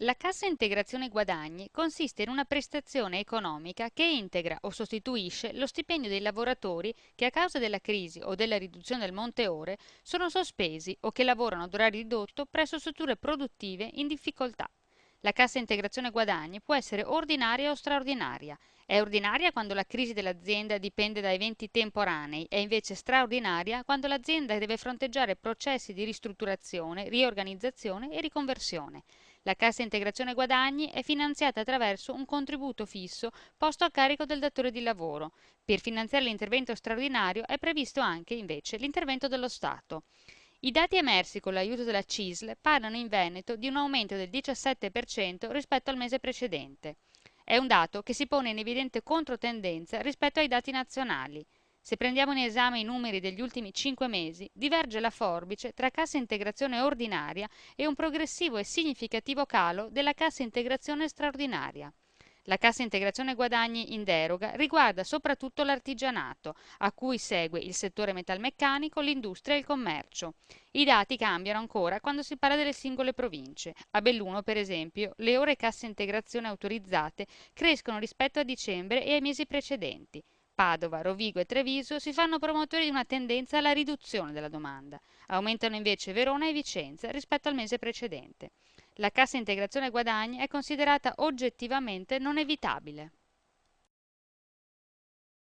La cassa integrazione guadagni consiste in una prestazione economica che integra o sostituisce lo stipendio dei lavoratori che a causa della crisi o della riduzione del monte ore sono sospesi o che lavorano ad orario ridotto presso strutture produttive in difficoltà. La cassa integrazione guadagni può essere ordinaria o straordinaria. È ordinaria quando la crisi dell'azienda dipende da eventi temporanei, è invece straordinaria quando l'azienda deve fronteggiare processi di ristrutturazione, riorganizzazione e riconversione. La cassa integrazione guadagni è finanziata attraverso un contributo fisso posto a carico del datore di lavoro. Per finanziare l'intervento straordinario è previsto anche, invece, l'intervento dello Stato. I dati emersi con l'aiuto della CISL parlano in Veneto di un aumento del 17% rispetto al mese precedente. È un dato che si pone in evidente controtendenza rispetto ai dati nazionali. Se prendiamo in esame i numeri degli ultimi 5 mesi, diverge la forbice tra cassa integrazione ordinaria e un progressivo e significativo calo della cassa integrazione straordinaria. La cassa integrazione guadagni in deroga riguarda soprattutto l'artigianato, a cui segue il settore metalmeccanico, l'industria e il commercio. I dati cambiano ancora quando si parla delle singole province. A Belluno, per esempio, le ore cassa integrazione autorizzate crescono rispetto a dicembre e ai mesi precedenti. Padova, Rovigo e Treviso si fanno promotori di una tendenza alla riduzione della domanda. Aumentano invece Verona e Vicenza rispetto al mese precedente. La cassa integrazione guadagni è considerata oggettivamente non evitabile.